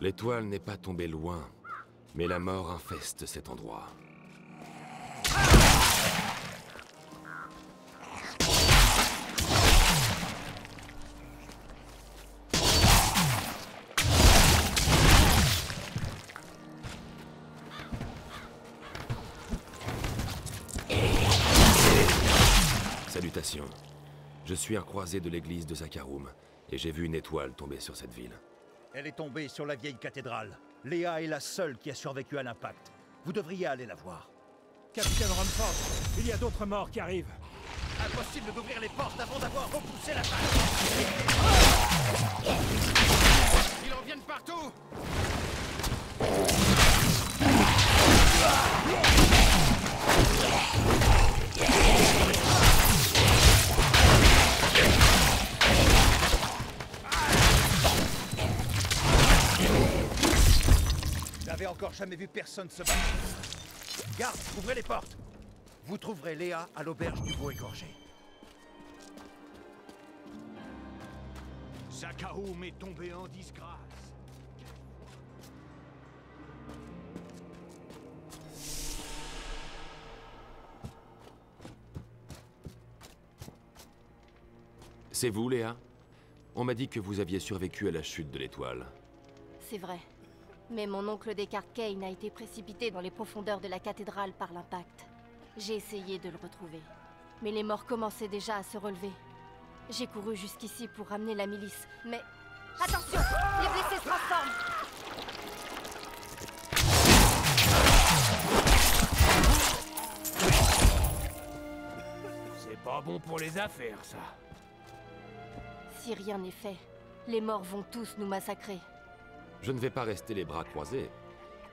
L'étoile n'est pas tombée loin, mais la mort infeste cet endroit. Salutations. Je suis un croisé de l'église de Zakarum, et j'ai vu une étoile tomber sur cette ville. Elle est tombée sur la vieille cathédrale. Léa est la seule qui a survécu à l'impact. Vous devriez aller la voir. Capitaine Rumford, il y a d'autres morts qui arrivent. Impossible d'ouvrir les portes avant d'avoir repoussé la vague. Ils en viennent partout. J'avais encore jamais vu personne se battre. Garde, ouvrez les portes. Vous trouverez Léa à l'auberge du Bois Égorgé. Zakarum est tombé en disgrâce. C'est vous, Léa? On m'a dit que vous aviez survécu à la chute de l'étoile. C'est vrai. Mais mon oncle Descartes Kane a été précipité dans les profondeurs de la cathédrale par l'impact. J'ai essayé de le retrouver. Mais les morts commençaient déjà à se relever. J'ai couru jusqu'ici pour ramener la milice, mais... Attention! Les blessés se transforment! C'est pas bon pour les affaires, ça. Si rien n'est fait, les morts vont tous nous massacrer. Je ne vais pas rester les bras croisés.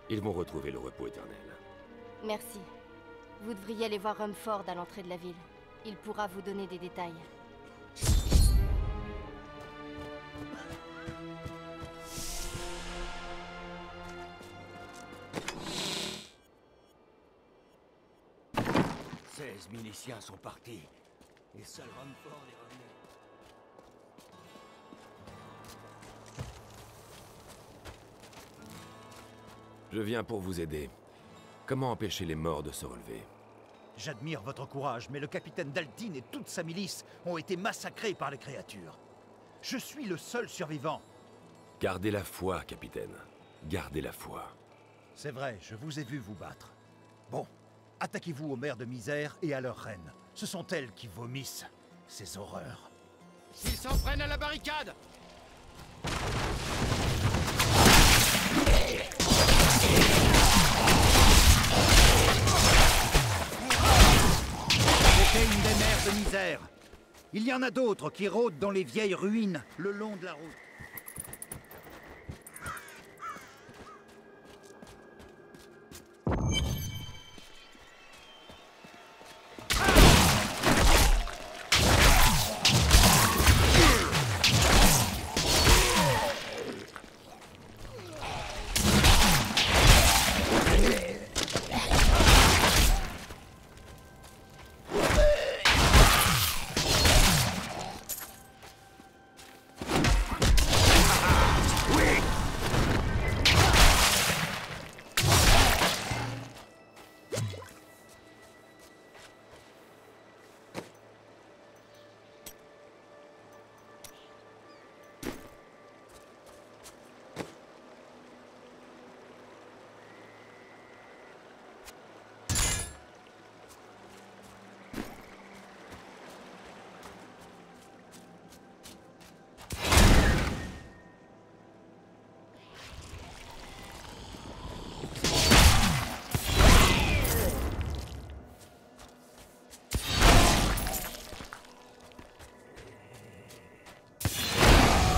Ils vont retrouver le repos éternel. Merci. Vous devriez aller voir Rumford à l'entrée de la ville. Il pourra vous donner des détails. « 16 miliciens sont partis. Et seul Rumford est revenu. Je viens pour vous aider. Comment empêcher les morts de se relever? J'admire votre courage, mais le capitaine Daltine et toute sa milice ont été massacrés par les créatures. Je suis le seul survivant. Gardez la foi, capitaine. Gardez la foi. C'est vrai, je vous ai vu vous battre. Bon, attaquez-vous aux mères de misère et à leur reine. Ce sont elles qui vomissent ces horreurs. Ils s'en prennent à la barricade. C'était une des mères de misère. Il y en a d'autres qui rôdent dans les vieilles ruines le long de la route.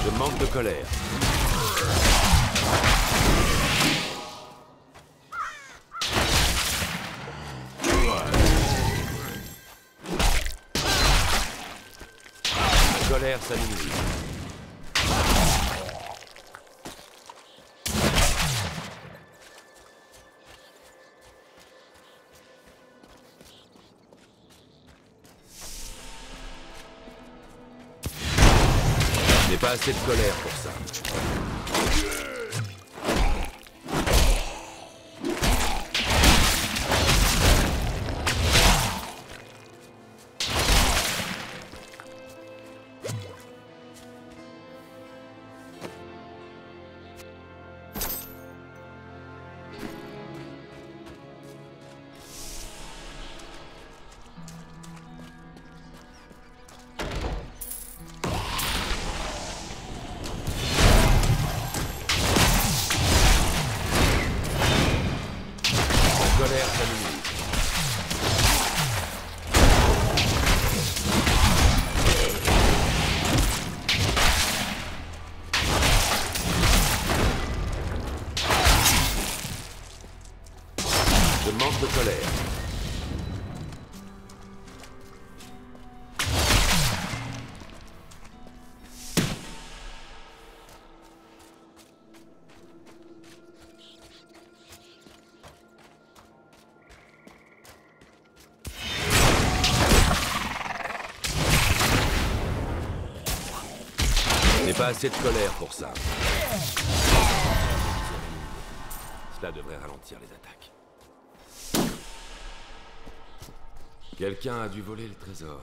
Je manque de colère. La colère s'amenuise. Pas assez de colère pour ça. L'hiver s'amenuise. Je manque de colère. Je n'ai pas assez de colère pour ça. Cela devrait ralentir les attaques. Quelqu'un a dû voler le trésor.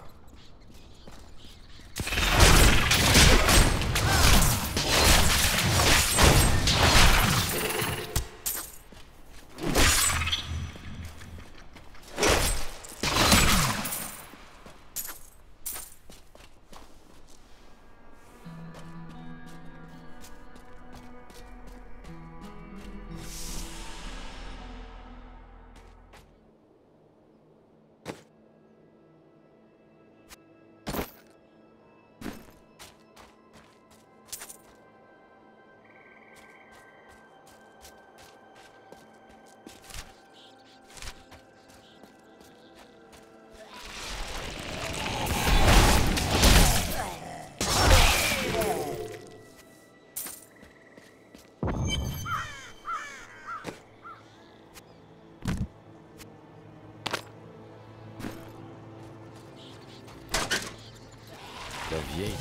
La vieille.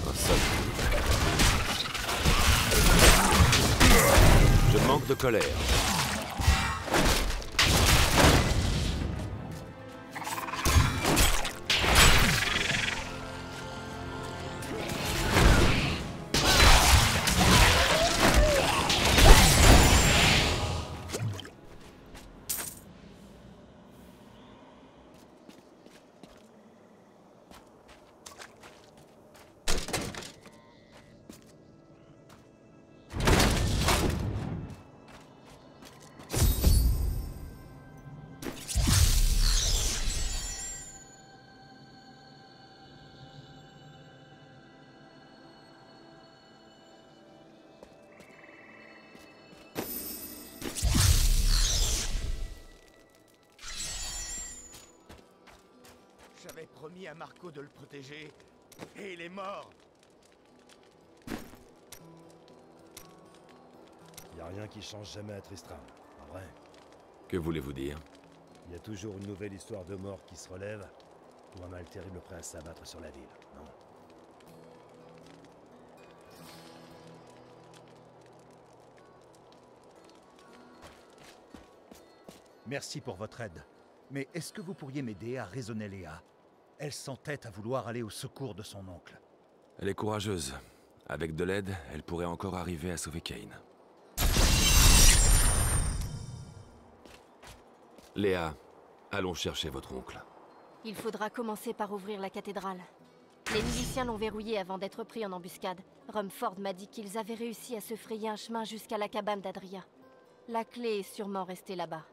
Un seul. Je manque de colère. J'avais promis à Marco de le protéger, et il est mort. Y a rien qui change jamais à Tristram, pas vrai? Que voulez-vous dire? Il y a toujours une nouvelle histoire de mort qui se relève, ou un mal terrible prêt à s'abattre sur la ville, non? Merci pour votre aide. Mais est-ce que vous pourriez m'aider à raisonner Léa? Elle s'entête à vouloir aller au secours de son oncle. Elle est courageuse. Avec de l'aide, elle pourrait encore arriver à sauver Kane. Léa, allons chercher votre oncle. Il faudra commencer par ouvrir la cathédrale. Les miliciens l'ont verrouillée avant d'être pris en embuscade. Rumford m'a dit qu'ils avaient réussi à se frayer un chemin jusqu'à la cabane d'Adria. La clé est sûrement restée là-bas.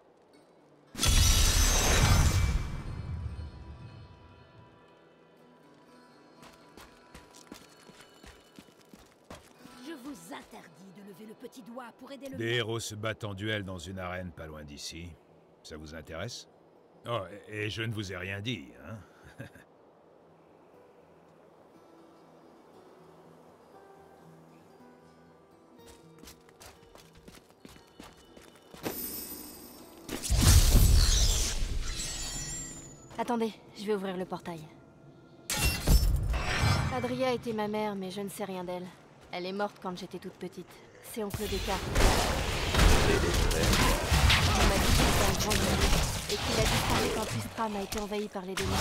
Je vous interdis de lever le petit doigt pour aider le... Des héros se battent en duel dans une arène pas loin d'ici. Ça vous intéresse? Oh, et je ne vous ai rien dit, hein? Attendez, je vais ouvrir le portail. Adria était ma mère, mais je ne sais rien d'elle. Elle est morte quand j'étais toute petite. C'est oncle Descartes. Il m'a dit qu'il était un grand guerrier et qu'il a disparu quand Tristram a été envahi par les démons.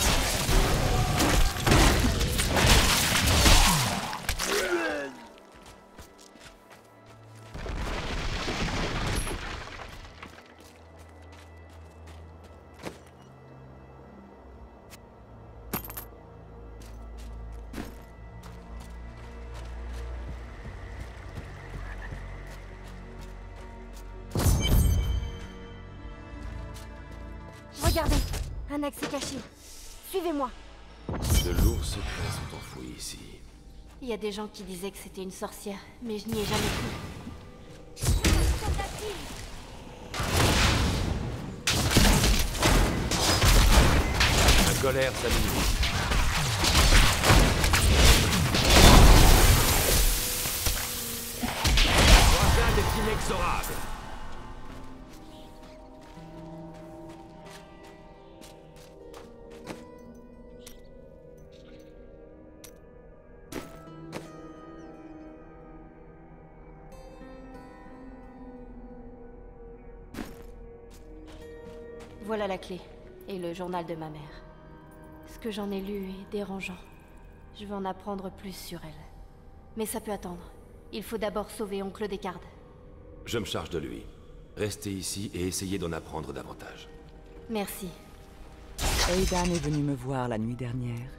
Regardez, un accès caché. Suivez-moi. De lourds secrets sont enfouis ici. Il y a des gens qui disaient que c'était une sorcière, mais je n'y ai jamais cru. La colère s'amuse. Croisade est inexorable. Voilà la clé, et le journal de ma mère. Ce que j'en ai lu est dérangeant. Je veux en apprendre plus sur elle. Mais ça peut attendre. Il faut d'abord sauver oncle Descartes. Je me charge de lui. Restez ici et essayez d'en apprendre davantage. Merci. Aidan est venu me voir la nuit dernière.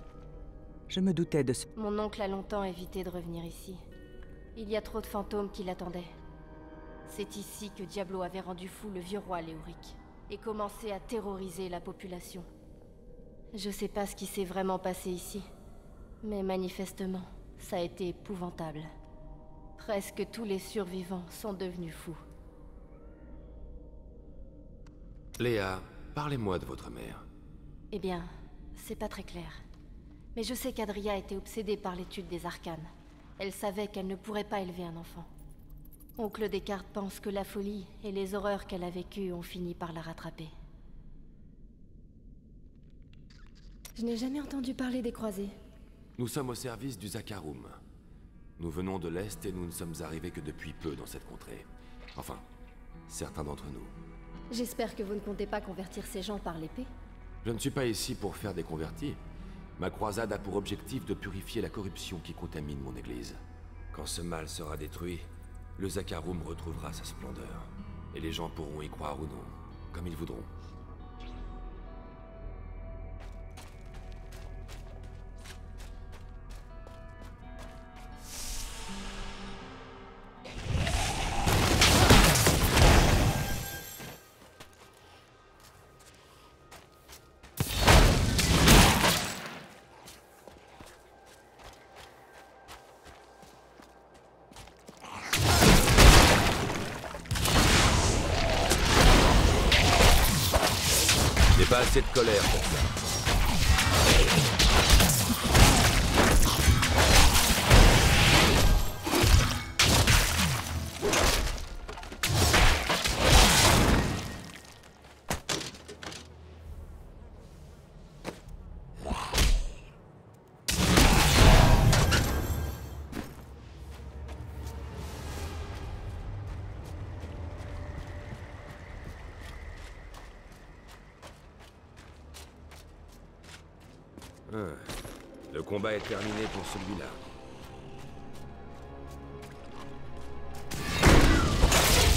Je me doutais de ce... Mon oncle a longtemps évité de revenir ici. Il y a trop de fantômes qui l'attendaient. C'est ici que Diablo avait rendu fou le vieux roi Léoric et commencé à terroriser la population. Je sais pas ce qui s'est vraiment passé ici, mais manifestement, ça a été épouvantable. Presque tous les survivants sont devenus fous. Léa, parlez-moi de votre mère. Eh bien, c'est pas très clair. Mais je sais qu'Adria était obsédée par l'étude des arcanes. Elle savait qu'elle ne pourrait pas élever un enfant. Oncle Descartes pense que la folie et les horreurs qu'elle a vécues ont fini par la rattraper. Je n'ai jamais entendu parler des croisés. Nous sommes au service du Zakarum. Nous venons de l'Est et nous ne sommes arrivés que depuis peu dans cette contrée. Enfin, certains d'entre nous. J'espère que vous ne comptez pas convertir ces gens par l'épée. Je ne suis pas ici pour faire des convertis. Ma croisade a pour objectif de purifier la corruption qui contamine mon église. Quand ce mal sera détruit, le Zakarum retrouvera sa splendeur. Et les gens pourront y croire ou non, comme ils voudront. Pas assez de colère pour ça. Le combat est terminé pour celui-là.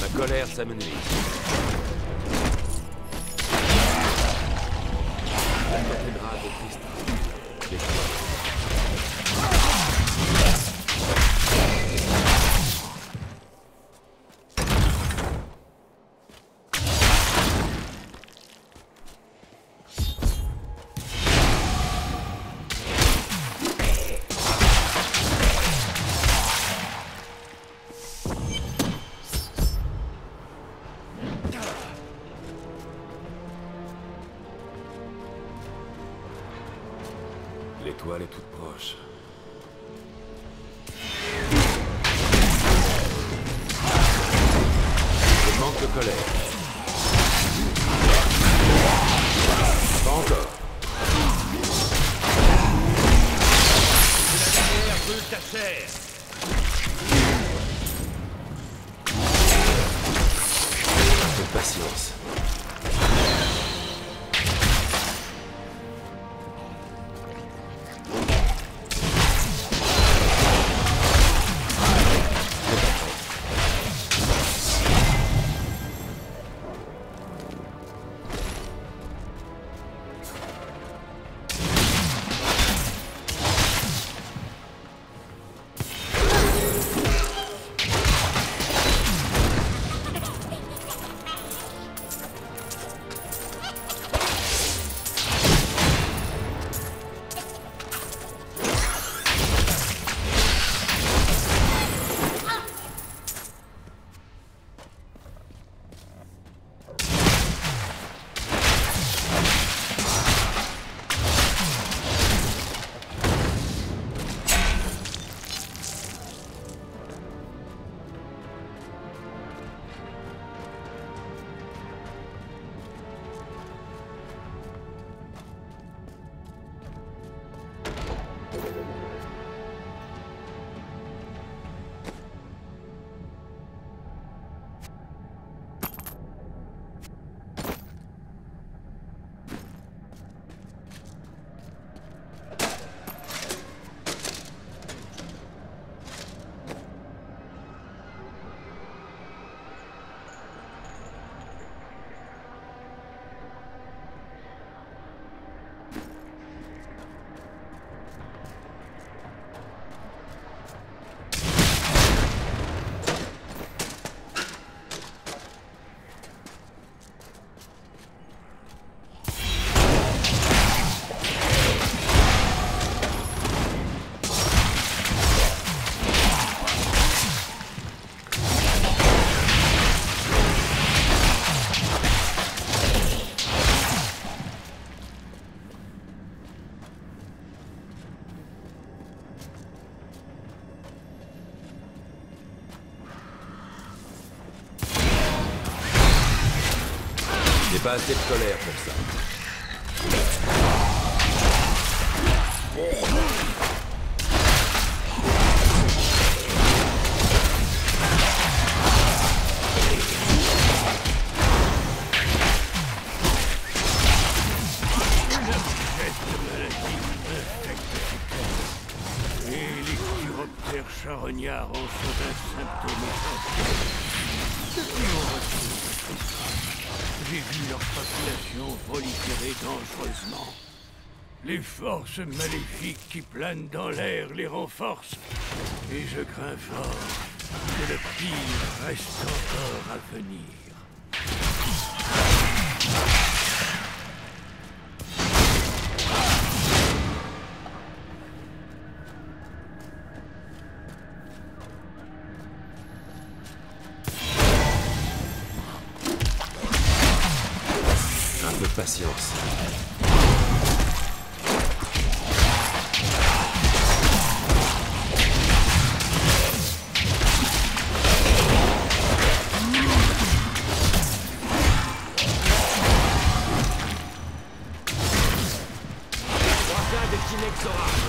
Ma colère s'amenuise. La cathédrale de Christ. L'étoile. L'étoile est toute proche. Je manque de colère. Pas encore. La lumière brûle ta chair. Un peu de patience. pas assez de colère pour ça. Et les chiroptères charognards en sont un symptôme essentiel. Depuis mon retour, j'ai vu leur population proliférer dangereusement. Les forces maléfiques qui planent dans l'air les renforcent. Et je crains fort que le pire reste encore à venir. Un peu de patience. Croisade inexorable.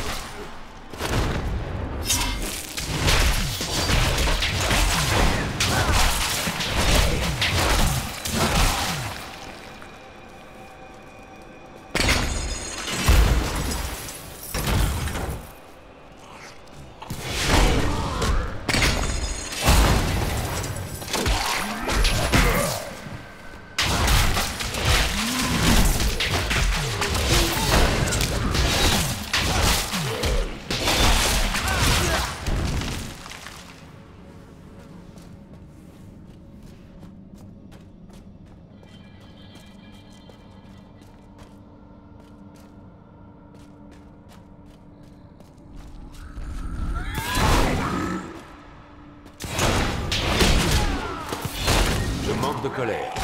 Je manque de colère.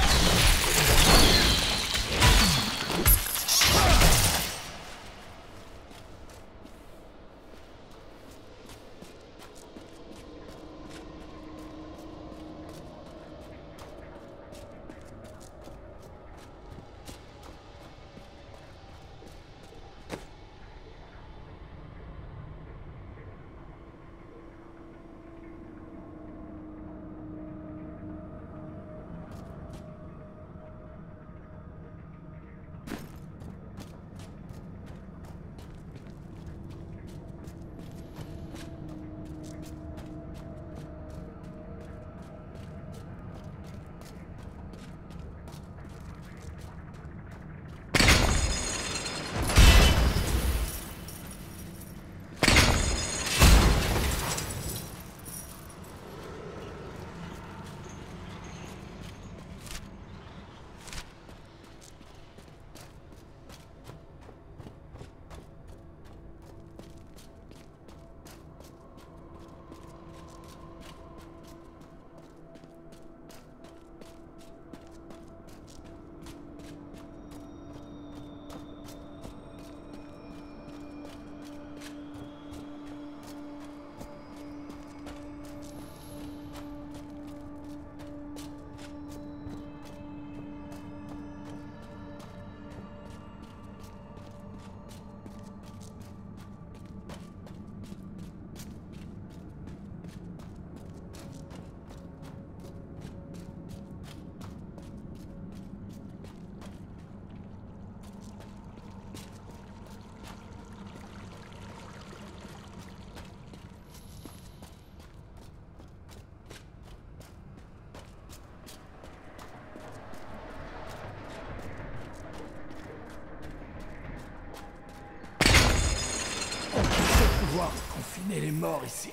Confiner les morts ici.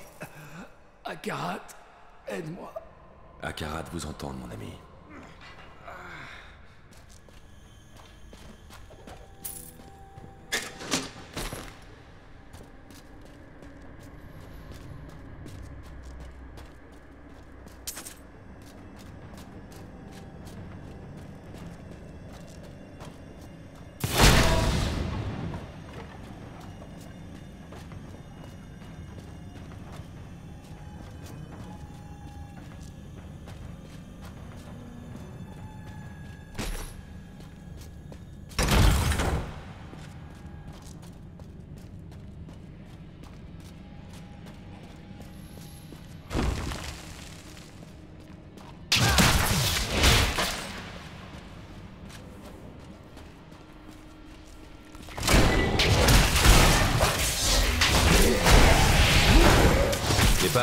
Akarat, aide-moi. Akarat vous entend, mon ami.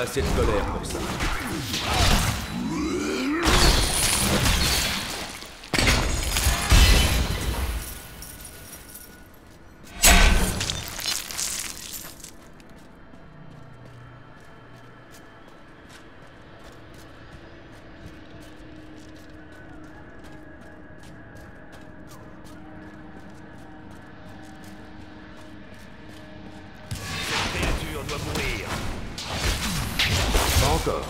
pas assez de colère pour ça. Pas encore.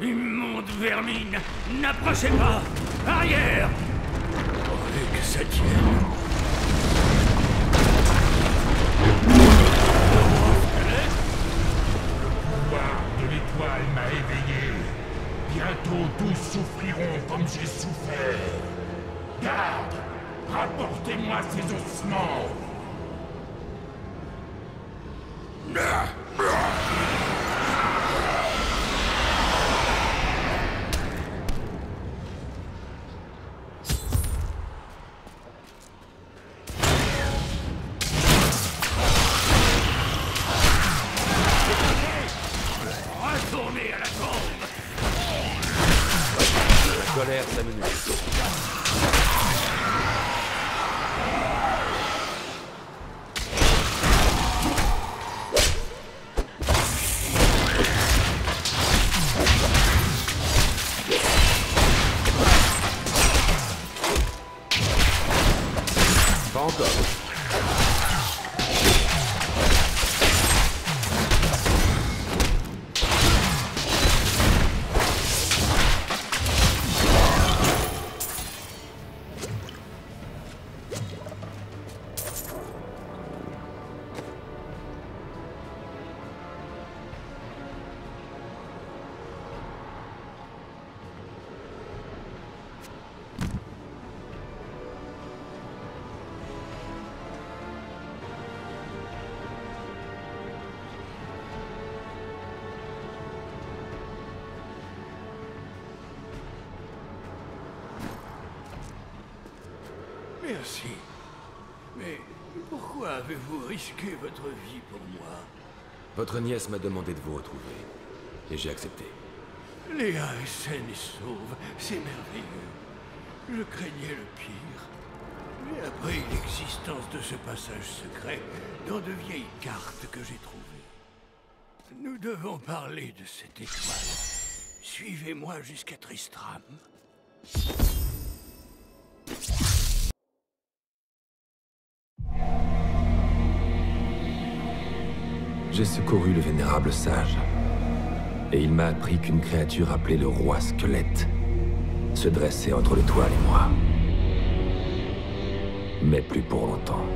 Immonde vermine, n'approchez pas! Arrière! Pourvu que ça tienne. Le pouvoir de l'étoile m'a éveillé. Bientôt tous souffriront comme j'ai souffert. Garde! Rapportez-moi ces ossements! Retournez à la tombe! La colère s'amenuise. Pas encore. Merci. Mais pourquoi avez-vous risqué votre vie pour moi? Votre nièce m'a demandé de vous retrouver. Et j'ai accepté. Léa est saine et sauve, c'est merveilleux. Je craignais le pire. J'ai appris l'existence de ce passage secret dans de vieilles cartes que j'ai trouvées. Nous devons parler de cette étoile. Suivez-moi jusqu'à Tristram. J'ai secouru le vénérable sage. Et il m'a appris qu'une créature appelée le roi squelette se dressait entre l'étoile et moi. Mais plus pour longtemps.